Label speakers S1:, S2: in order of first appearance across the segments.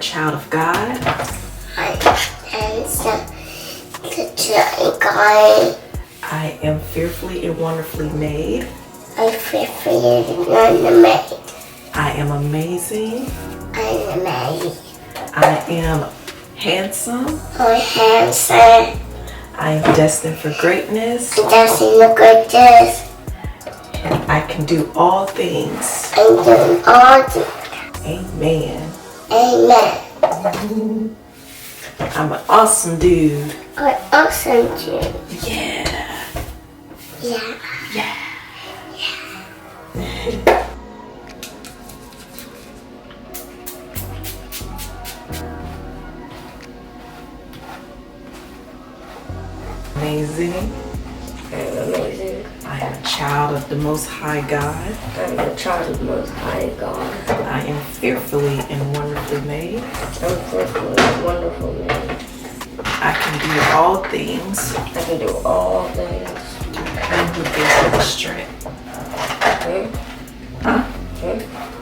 S1: child of God.
S2: I am the child of God.
S1: I am fearfully and wonderfully made.
S2: I fearfully and wonderfully made.
S1: I am amazing.
S2: I am amazing.
S1: I am handsome.
S2: I'm handsome.
S1: I am destined for greatness.
S2: I'm destined for greatness.
S1: And I can do all things.
S2: I'm doing all things.
S1: Amen.
S2: Amen.
S1: I'm an awesome dude.
S2: I'm awesome dude.
S1: Yeah.
S2: Yeah.
S1: Yeah. Amazing.
S3: I'm amazing.
S1: I am a child of the Most High God.
S3: I'm a child of the Most High God.
S1: I am fearfully and wonderfully made.
S3: I'm fearfully and wonderfully made.
S1: I can do all things.
S3: I can do all things.
S1: And who gives me the strength. Huh?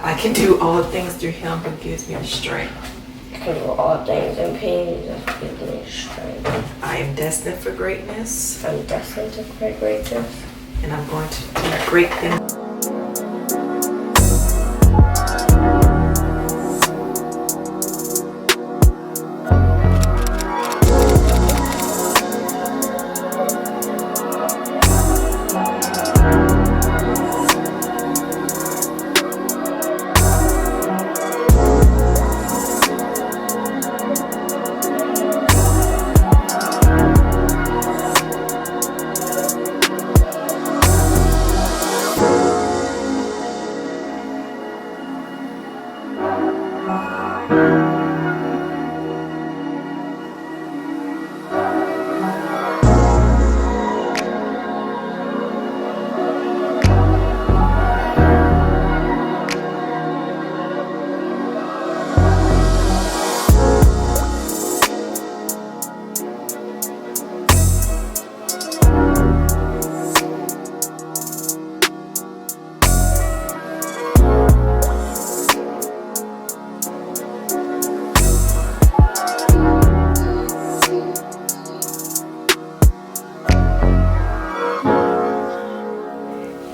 S1: I can do all things through Him who gives me the strength.
S3: I can do all things in peace that gives me strength.
S1: I am destined for greatness.
S3: I'm destined to greatness.
S1: And I'm going to do great things.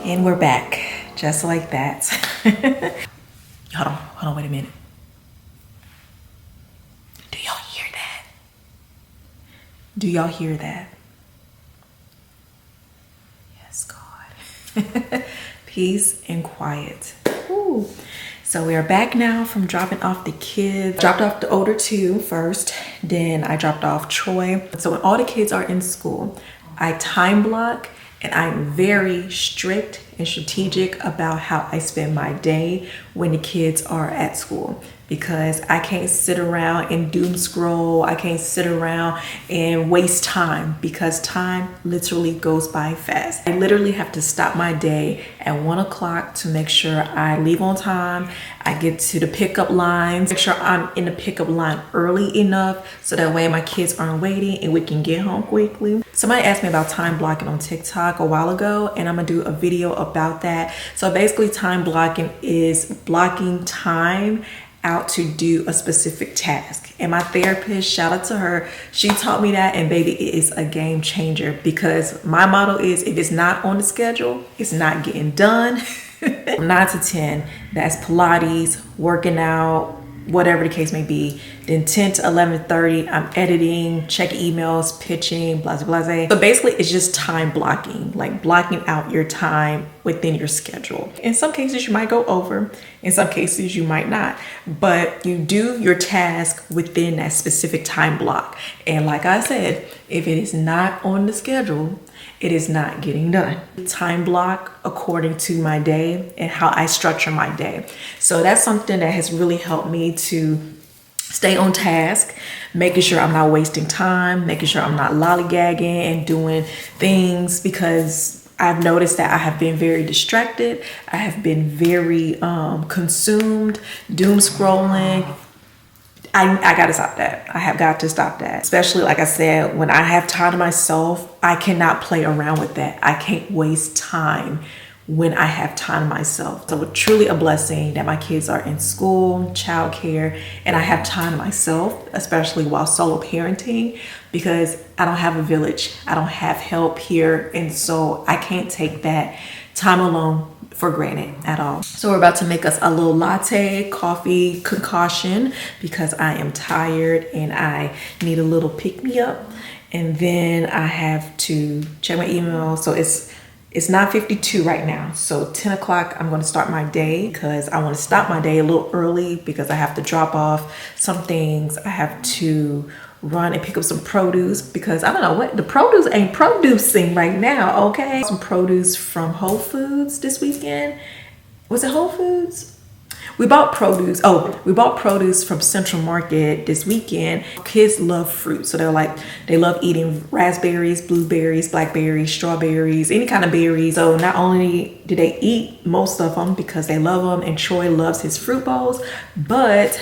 S1: And we're back, just like that. Hold on, wait a minute. Do y'all hear that? Do y'all hear that? Yes, God. Peace and quiet. Ooh. So we are back now from dropping off the kids. Dropped off the older two first, then I dropped off Troy. So when all the kids are in school, I time block. And I'm very strict and strategic about how I spend my day when the kids are at school, because I can't sit around and doom scroll. I can't sit around and waste time, because time literally goes by fast. I literally have to stop my day at 1 o'clock to make sure I leave on time. I get to the pickup lines, make sure I'm in the pickup line early enough so that way my kids aren't waiting and we can get home quickly. Somebody asked me about time blocking on TikTok a while ago, and I'm gonna do a video about that. So basically, time blocking is blocking time out to do a specific task. And my therapist, shout out to her, she taught me that, and baby, it is a game changer, because my motto is, if it's not on the schedule, it's not getting done. 9 to 10, that's Pilates, working out, whatever the case may be. Then 10 to 11:30, I'm editing, checking emails, pitching, blah, blah, blah. So basically, it's just time blocking, like blocking out your time within your schedule. In some cases, you might go over. In some cases, you might not. But you do your task within that specific time block. And like I said, if it is not on the schedule, it is not getting done. Time block according to my day and how I structure my day. So that's something that has really helped me to stay on task, making sure I'm not wasting time, making sure I'm not lollygagging and doing things, because I've noticed that I have been very distracted. I have been very consumed, doom scrolling. I gotta stop that. I have got to stop that. Especially, like I said, when I have time to myself, I cannot play around with that. I can't waste time when I have time to myself. So it's truly a blessing that my kids are in school, childcare, and I have time to myself, especially while solo parenting, because I don't have a village. I don't have help here. And so I can't take that time alone for granted at all. So we're about to make us a little latte coffee concoction because I am tired and I need a little pick me up. And then I have to check my email. So it's 9:52 right now. So 10 o'clock, I'm going to start my day because I want to stop my day a little early because I have to drop off some things. I have to run and pick up some produce because I don't know what the produce ain't producing right now. Okay, some produce from Whole Foods this weekend. Was it Whole Foods? We bought produce. Oh, we bought produce from Central Market this weekend. Kids love fruit, so they love eating raspberries, blueberries, blackberries, strawberries, any kind of berries. So not only do they eat most of them because they love them, and Troy loves his fruit bowls, but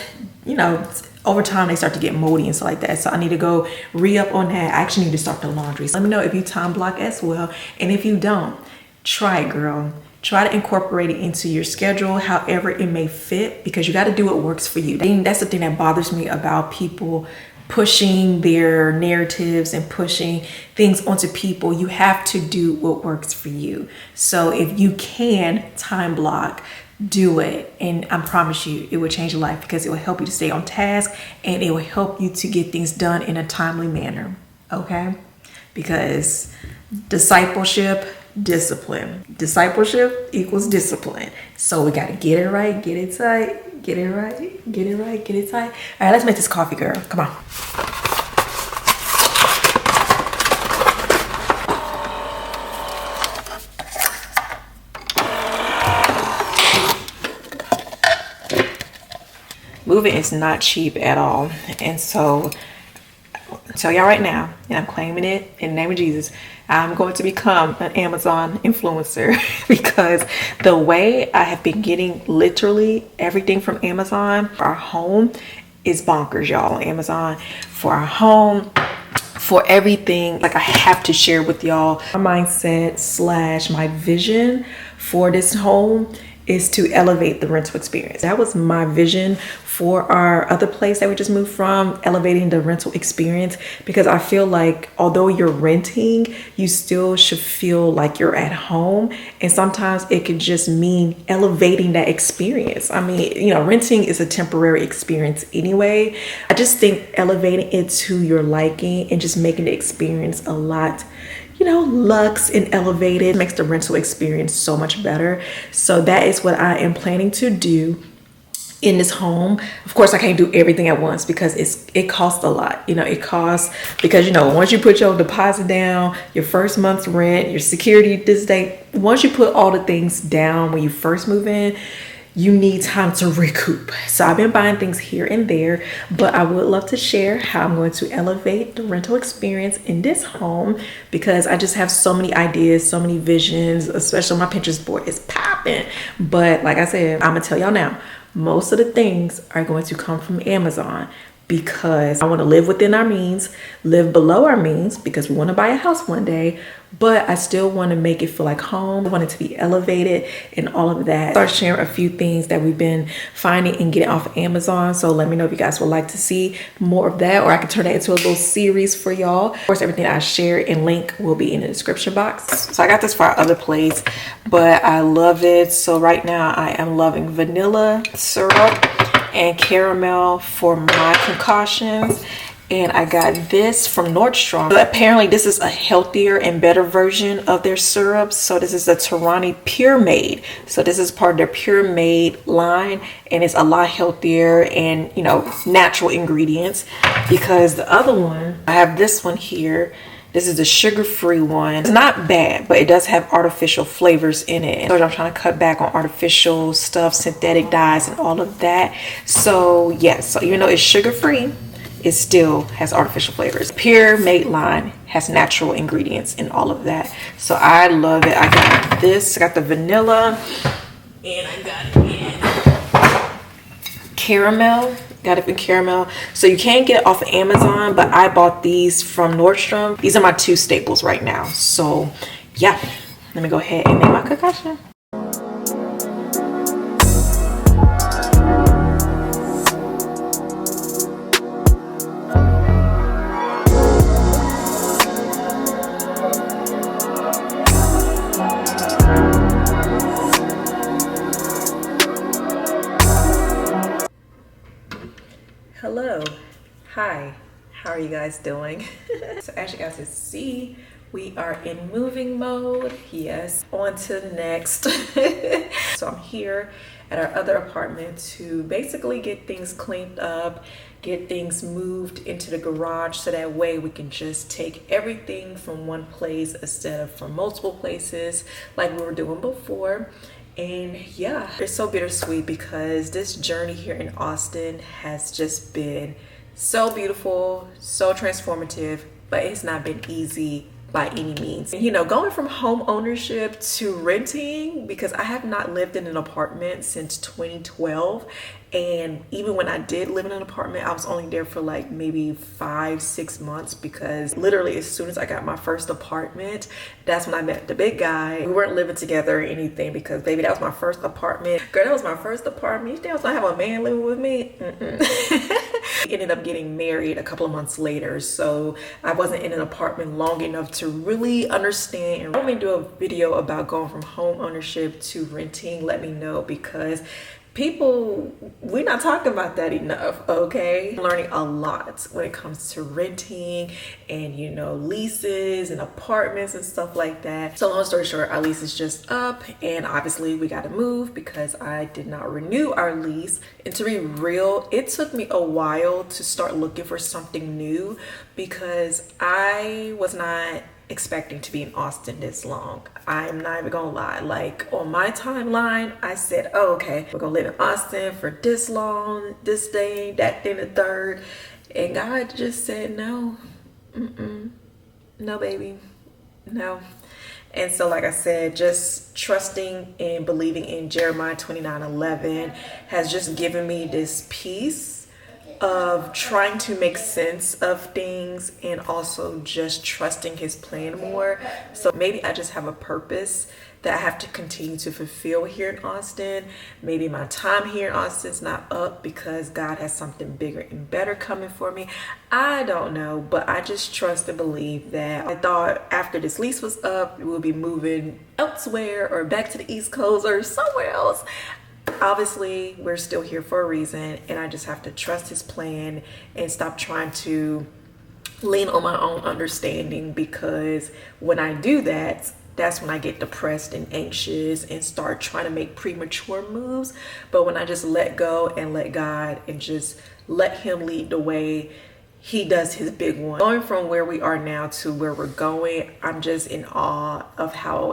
S1: over time they start to get moldy and stuff like that. So I need to go re-up on that. I actually need to start the laundry. So let me know if you time block as well, and if you don't, try it, girl. Try to incorporate it into your schedule however it may fit, because you got to do what works for you. That's the thing that bothers me about people pushing their narratives and pushing things onto people. You have to do what works for you. So if you can time block, do it, and I promise you it will change your life, because it will help you to stay on task and it will help you to get things done in a timely manner. Okay, because discipleship equals discipline. So we got to get it right, get it tight, get it right, get it right, get it tight. All right, let's make this coffee, girl. Come on. Moving is not cheap at all. And so I tell y'all right now, and I'm claiming it in the name of Jesus, I'm going to become an Amazon influencer because the way I have been getting literally everything from Amazon for our home is bonkers, y'all. Amazon for our home, for everything. Like, I have to share with y'all my mindset / my vision for this home is to elevate the rental experience. That was my vision for our other place that we just moved from, elevating the rental experience, because I feel like although you're renting, you still should feel like you're at home. And sometimes it could just mean elevating that experience. I mean, renting is a temporary experience anyway. I just think elevating it to your liking and just making the experience a lot luxe and elevated makes the rental experience so much better. So that is what I am planning to do in this home. Of course, I can't do everything at once because it costs a lot. It costs because once you put your deposit down, your first month's rent, your security this day, once you put all the things down when you first move in, you need time to recoup. So I've been buying things here and there, but I would love to share how I'm going to elevate the rental experience in this home, because I just have so many ideas, so many visions, especially my Pinterest board is popping. But like I said, I'm gonna tell y'all now, most of the things are going to come from Amazon, because I want to live within our means, live below our means, because we want to buy a house one day, but I still want to make it feel like home. I want it to be elevated and all of that. Start sharing a few things that we've been finding and getting off of Amazon. So let me know if you guys would like to see more of that, or I can turn that into a little series for y'all. Of course, everything I share and link will be in the description box. So I got this for our other place, but I love it. So right now I am loving vanilla syrup and caramel for my concoctions. And I got this from Nordstrom. So apparently this is a healthier and better version of their syrups. So this is the Torani Pure Made. So this is part of their Pure Made line, and it's a lot healthier and natural ingredients, because the other one, I have this one here. This is the sugar-free one. It's not bad, but it does have artificial flavors in it. So I'm trying to cut back on artificial stuff, synthetic dyes and all of that. So yes, so even though it's sugar-free, it still has artificial flavors. Pure Made line has natural ingredients and all of that. So I love it. I got this, I got the vanilla, and I got it in caramel. Got it in caramel. So you can't get it off of Amazon, but I bought these from Nordstrom. These are my two staples right now. So yeah, let me go ahead and make my concoction. Hi, how are you guys doing? So as you guys can see, we are in moving mode. Yes, on to the next. So I'm here at our other apartment to basically get things cleaned up, get things moved into the garage so that way we can just take everything from one place instead of from multiple places like we were doing before. And yeah, it's so bittersweet because this journey here in Austin has just been so beautiful, so transformative, but it's not been easy by any means. You know, going from home ownership to renting, because I have not lived in an apartment since 2012. And even when I did live in an apartment, I was only there for like maybe 5-6 months, because literally as soon as I got my first apartment, that's when I met the big guy. We weren't living together or anything because baby, that was my first apartment. Girl, that was my first apartment. You think I was gonna have a man living with me? We ended up getting married a couple of months later, so I wasn't in an apartment long enough to really understand. And when we do a video about going from home ownership to renting, let me know, because people, we're not talking about that enough, okay? I'm learning a lot when it comes to renting and, you know, leases and apartments and stuff like that. So long story short, our lease is just up, and obviously we got to move because I did not renew our lease. And to be real, it took me a while to start looking for something new because I was not expecting to be in Austin this long. I'm not even gonna lie. Like on my timeline, I said, oh, okay, we're gonna live in Austin for this long, this day, that day, the third. And God just said, no, no, baby, no. And so, like I said, just trusting and believing in Jeremiah 29:11 has just given me this peace of trying to make sense of things and also just trusting his plan more. So maybe I just have a purpose that I have to continue to fulfill here in Austin. Maybe my time here in Austin is not up because God has something bigger and better coming for me. I don't know, but I just trust and believe that. I thought after this lease was up, we'll be moving elsewhere or back to the East Coast or somewhere else. Obviously, we're still here for a reason, and I just have to trust his plan and stop trying to lean on my own understanding, because when I do that, that's when I get depressed and anxious and start trying to make premature moves. But when I just let go and let God and just let him lead the way, he does his big one. Going from where we are now to where we're going, I'm just in awe of how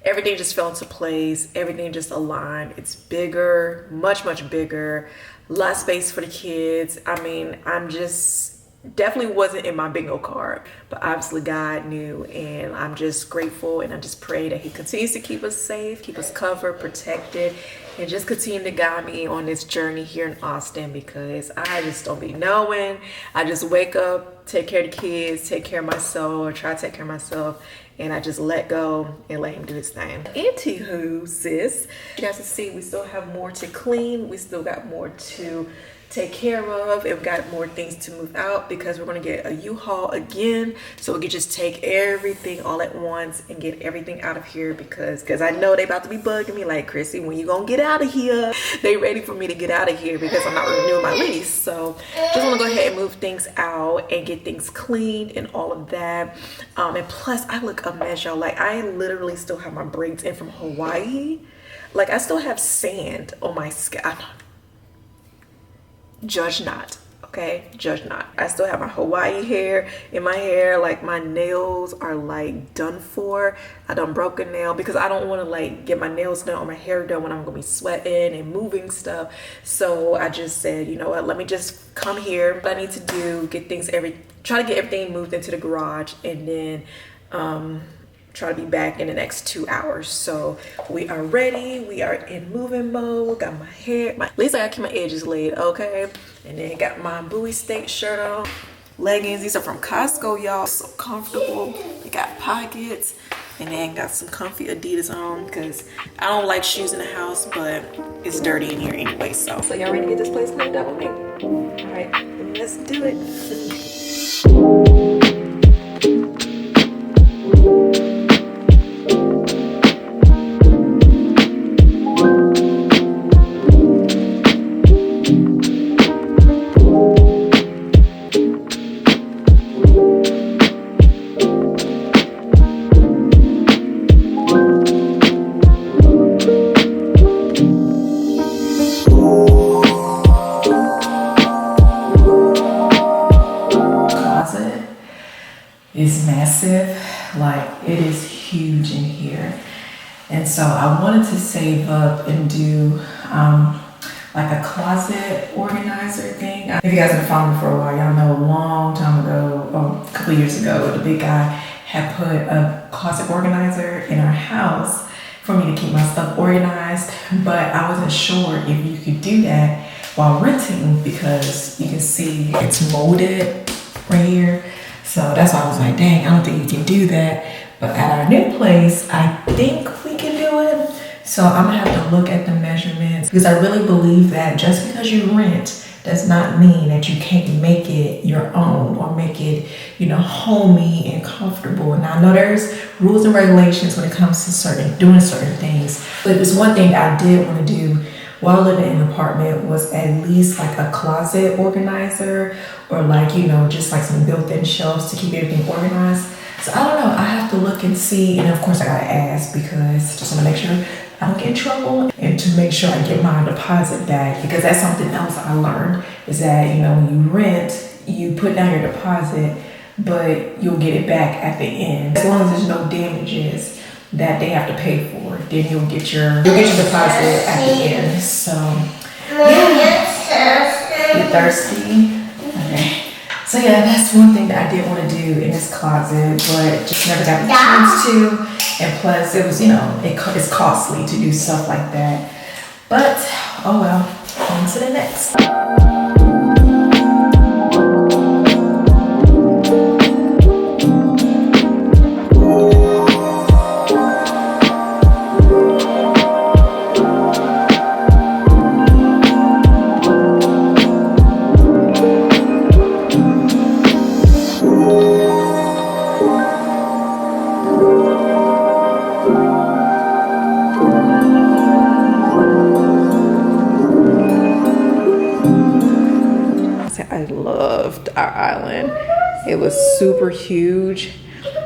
S1: everything just fell into place. Everything just aligned. It's bigger, much, much bigger. Less space for the kids. I mean, I'm just definitely wasn't in my bingo card, but obviously God knew, and I'm just grateful, and I just pray that he continues to keep us safe, keep us covered, protected, and just continue to guide me on this journey here in Austin, because I just don't be knowing. I just wake up, take care of the kids, take care of myself, or try to take care of myself, and I just let go and let him do his thing. Anywho, sis, you guys can see we still have more to clean. We still got more to take care of, and we got more things to move out because we're going to get a U-Haul again, so we can just take everything all at once and get everything out of here, because I know they about to be bugging me like, Chrissy, when you gonna get out of here? They ready for me to get out of here because I'm not renewing my lease. So just want to go ahead and move things out and get things cleaned and all of that. And plus I look a mess, y'all. Like, I literally still have my braids in from Hawaii. Like, I still have sand on my scalp. Judge not, okay? Judge not. I still have my Hawaii hair in my hair. Like, my nails are like done for. I done broke a nail because I don't want to like get my nails done or my hair done when I'm gonna be sweating and moving stuff. So I just said, you know what, let me just come here. What I need to do, try to get everything moved into the garage, and then try to be back in the next 2 hours. So we are ready. We are in moving mode. Got my hair, at least I gotta keep my edges laid, okay? And then got my Bowie State shirt on, leggings. These are from Costco, y'all. So comfortable. They got pockets, and then got some comfy Adidas on because I don't like shoes in the house, but it's dirty in here anyway. So y'all ready to get this place cleaned up with me? All right, let's do it. huge in here. And so I wanted to save up and do like a closet organizer thing. If you guys have been following me for a while, y'all know a long time ago, a couple years ago, the big guy had put a closet organizer in our house for me to keep my stuff organized, but I wasn't sure if you could do that while renting because you can see it's molded right here. So that's why I was like, dang, I don't think you can do that. But at our new place, I think we can do it. So I'm gonna have to look at the measurements because I really believe that just because you rent does not mean that you can't make it your own or make it, you know, homey and comfortable. And I know there's rules and regulations when it comes to doing certain things. But there's one thing I did want to do while living in an apartment was at least like a closet organizer or like, you know, just like some built-in shelves to keep everything organized. So I don't know, I have to look and see. And of course I gotta ask because just wanna make sure I don't get in trouble and to make sure I get my deposit back because that's something else I learned is that, you know, when you rent, you put down your deposit, but you'll get it back at the end. As long as there's no damages that they have to pay for, then you'll get your deposit at the end. So, yeah. You thirsty? Okay. So yeah, that's one thing that I did want to do in this closet, but just never got the chance to. And plus, it was, you know, it's costly to do stuff like that. But, oh well, on to the next. I loved our island. It was super huge,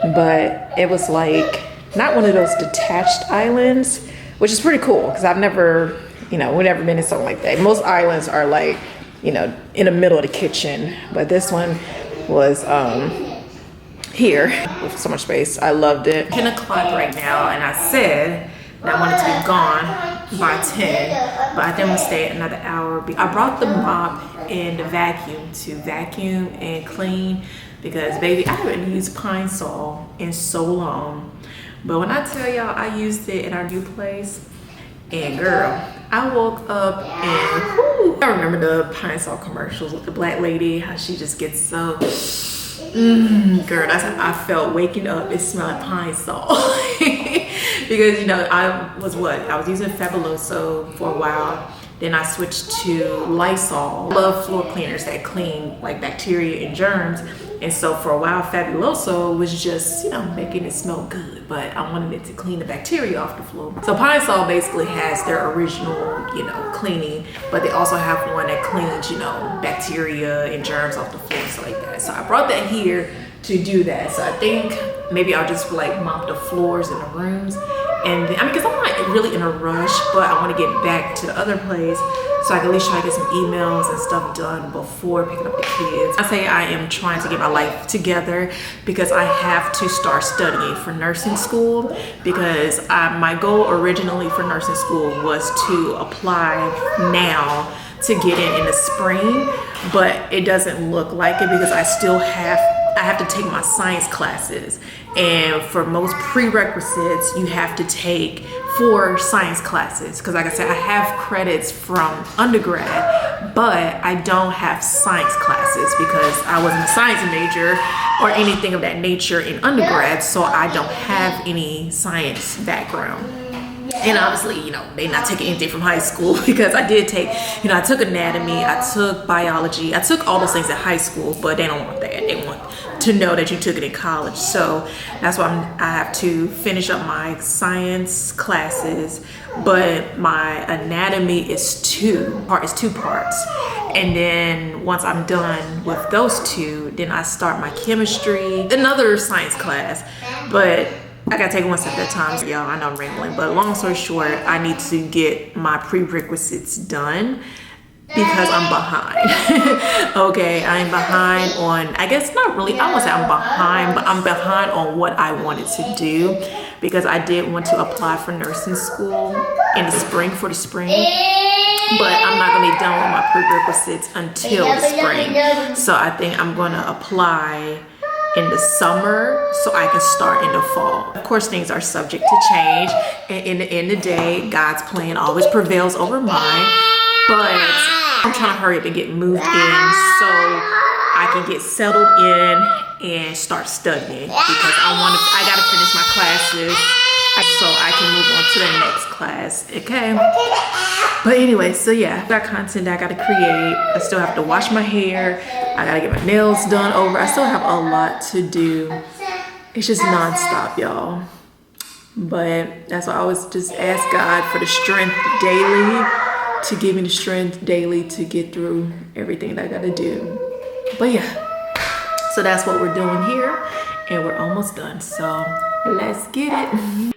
S1: but it was like not one of those detached islands, which is pretty cool because I've never, you know, we've never been in something like that. Most islands are like, you know, in the middle of the kitchen, but this one was here with so much space. I loved it. 10 o'clock right now, and I said that I wanted to be gone by 10, but I think I'm gonna stay another hour. I brought the mop and the vacuum to vacuum and clean because baby, I haven't used Pine Sol in so long. But when I tell y'all I used it in our new place, and girl, I woke up and whoo, I remember the Pine Sol commercials with the black lady, how she just gets so girl, that's how I felt waking up. It smelled like Pine Sol. Because, you know, I was using Fabuloso for a while. Then I switched to Lysol. I love floor cleaners that clean like bacteria and germs. And so for a while, Fabuloso was just, you know, making it smell good, but I wanted it to clean the bacteria off the floor. So Pine Sol basically has their original, you know, cleaning, but they also have one that cleans, you know, bacteria and germs off the floor and stuff like that. So I brought that here to do that. So I think maybe I'll just like mop the floors in the rooms. And I mean, because I'm not really in a rush, but I want to get back to the other place so I can at least try to get some emails and stuff done before picking up the kids. I say I am trying to get my life together because I have to start studying for nursing school because my goal originally for nursing school was to apply now to get in the spring, but it doesn't look like it because I have to take my science classes, and for most prerequisites you have to take 4 science classes because like I said, I have credits from undergrad, but I don't have science classes because I wasn't a science major or anything of that nature in undergrad, so I don't have any science background. And obviously, you know, they not taking anything from high school because I did take, you know, I took anatomy, I took biology, I took all those things at high school, but they don't want that. They want to know that you took it in college. So that's why I have to finish up my science classes, but my anatomy is 2 parts. And then once I'm done with those 2, then I start my chemistry, another science class, but I gotta take it one step at a time. Y'all, I know I'm rambling, but long story short, I need to get my prerequisites done because I'm behind. Okay, I'm behind on, I guess not really, I won't say I'm behind, but I'm behind on what I wanted to do because I did want to apply for nursing school in the spring for the spring. But I'm not gonna be done with my prerequisites until the spring. So I think I'm gonna apply in the summer so I can start in the fall. Of course, things are subject to change. And in the end of the day, God's plan always prevails over mine. But I'm trying to hurry up and get moved in so I can get settled in and start studying, because I gotta finish my classes so I can move on to the next class, okay? But anyway, so yeah, I got content that I gotta create. I still have to wash my hair. I gotta get my nails done over. I still have a lot to do. It's just nonstop, y'all. But that's why I always just ask God for the strength daily, to give me the strength daily to get through everything that I gotta do. But yeah, so that's what we're doing here, and we're almost done. So let's get it.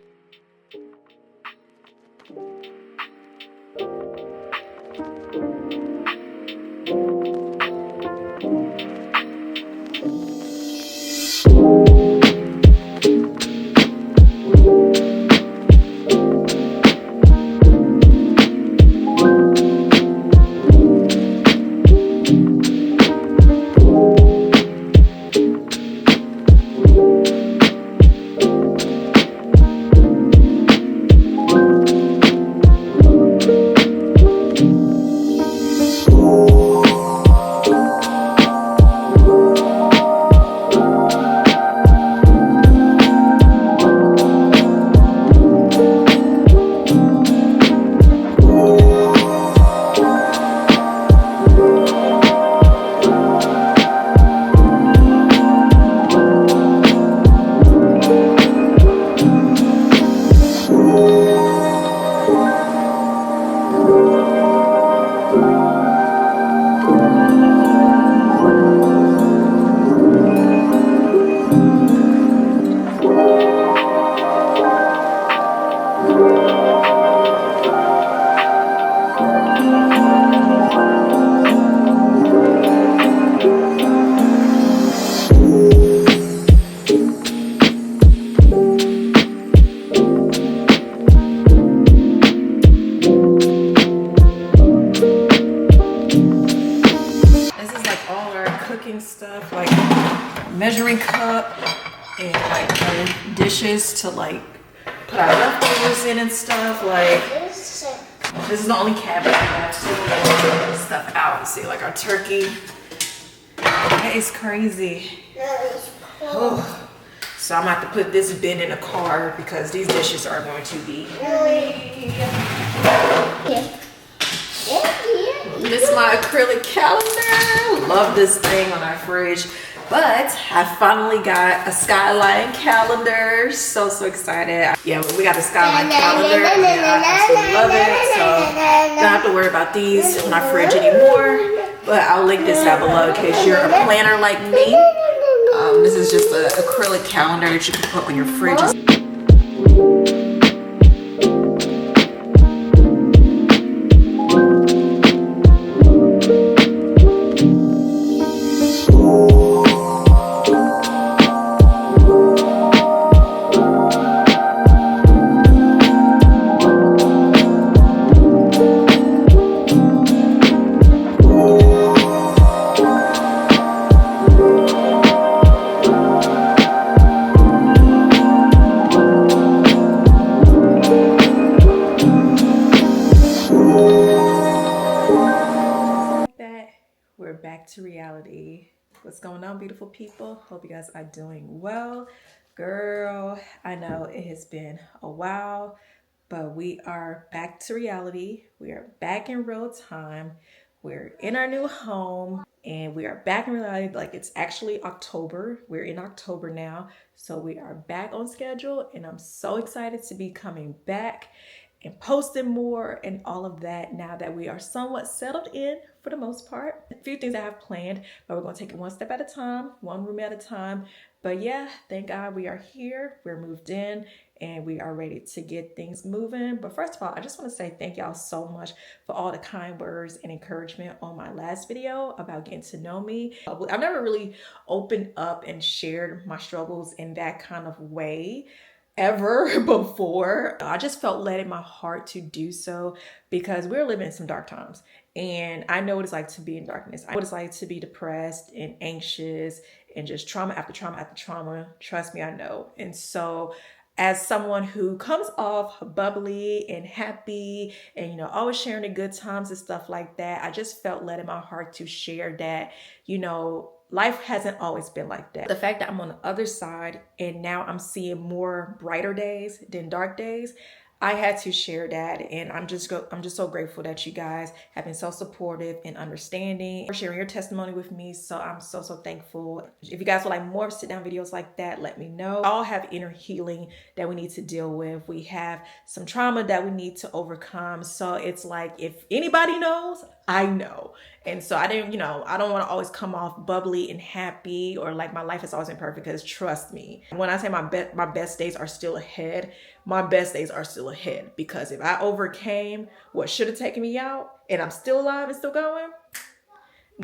S1: Stuff like measuring cup and like dishes to like put our leftovers in and stuff. Like this is the only cabinet we have to put stuff out. See, like our turkey. It's crazy. Oh. So I'm gonna have to put this bin in the car because these dishes are going to be heavy. This is my acrylic calendar. Love this thing on our fridge. But I finally got a skyline calendar. So excited. Yeah, we got a skyline calendar. And I absolutely love it. So don't have to worry about these in my fridge anymore. But I'll link this down below in case you're a planner like me. This is just an acrylic calendar that you can put on your fridges. Back to reality. What's going on, beautiful people? Hope you guys are doing well. Girl, I know it has been a while, but we are back to reality. We are back in real time. We're in our new home and we are back in reality. Like, it's actually October. We're in October now. So we are back on schedule and I'm so excited to be coming back and posting more and all of that now that we are somewhat settled in for the most part. A few things I have planned, but we're gonna take it one step at a time, one room at a time. But yeah, thank God we are here, we're moved in, and we are ready to get things moving. But first of all, I just wanna say thank y'all so much for all the kind words and encouragement on my last video about getting to know me. I've never really opened up and shared my struggles in that kind of way. ever before. I just felt led in my heart to do so because we're living in some dark times. And I know what it's like to be in darkness. I know what it's like to be depressed and anxious and just trauma after trauma after trauma. Trust me, I know. And so as someone who comes off bubbly and happy and, you know, always sharing the good times and stuff like that, I just felt led in my heart to share that, you know, life hasn't always been like that. The fact that I'm on the other side and now I'm seeing more brighter days than dark days, I had to share that, and I'm just so grateful that you guys have been so supportive and understanding for sharing your testimony with me. So I'm so thankful. If you guys would like more sit down videos like that, let me know. We all have inner healing that we need to deal with. We have some trauma that we need to overcome. So it's like, if anybody knows, I know. And so I don't want to always come off bubbly and happy or like my life has always been perfect, because trust me, when I say my best days are still ahead, my best days are still ahead, because if I overcame what should have taken me out and I'm still alive and still going,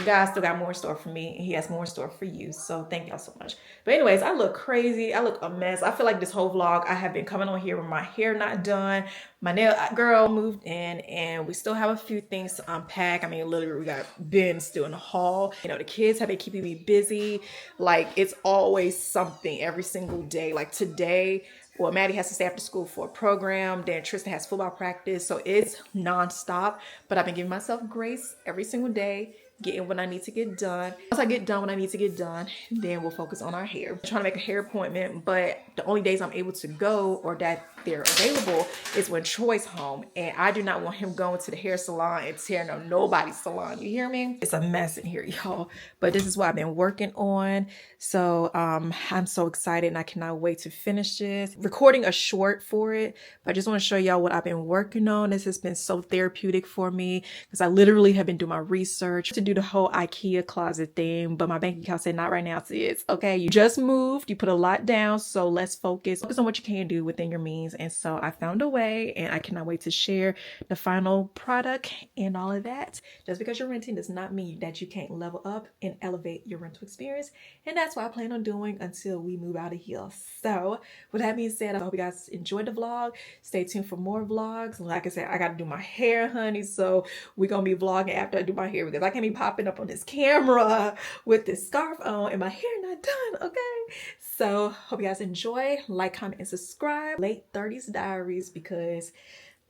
S1: God still got more in store for me, and he has more in store for you. So thank y'all so much. But anyways, I look crazy. I look a mess. I feel like this whole vlog I have been coming on here with my hair not done. My nail girl moved in and we still have a few things to unpack. I mean, literally we got bins still in the hall. You know, the kids have been keeping me busy. Like, it's always something every single day. Like today, well, Maddie has to stay after school for a program. Then Tristan has football practice. So it's nonstop. But I've been giving myself grace every single day, getting what I need to get done. Once I get done what I need to get done, then we'll focus on our hair. I'm trying to make a hair appointment, but the only days I'm able to go or that they're available is when Troy's home. And I do not want him going to the hair salon and tearing up nobody's salon. You hear me? It's a mess in here, y'all. But this is what I've been working on. So I'm so excited and I cannot wait to finish this. Recording a short for it, but I just want to show y'all what I've been working on. This has been so therapeutic for me because I literally have been doing my research to do the whole IKEA closet thing, but my bank account said not right now, sis. Okay, you just moved, you put a lot down, so let's focus on what you can do within your means. And so I found a way, and I cannot wait to share the final product and all of that. Just because you're renting does not mean that you can't level up and elevate your rental experience, and that's what I plan on doing until we move out of here. So with that being said, I hope you guys enjoyed the vlog. Stay tuned for more vlogs. Like I said, I gotta do my hair, honey, so we're gonna be vlogging after I do my hair, because I can't be popping up on this camera with this scarf on and my hair not done. Okay, so hope you guys enjoy. Like, comment, and subscribe. Late 30s Diaries, because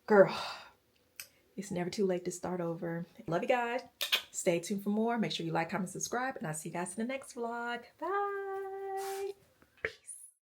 S1: girl, it's never too late to start over. Love you guys. Stay tuned for more. Make sure you like, comment, subscribe, and I'll see you guys in the next vlog. Bye.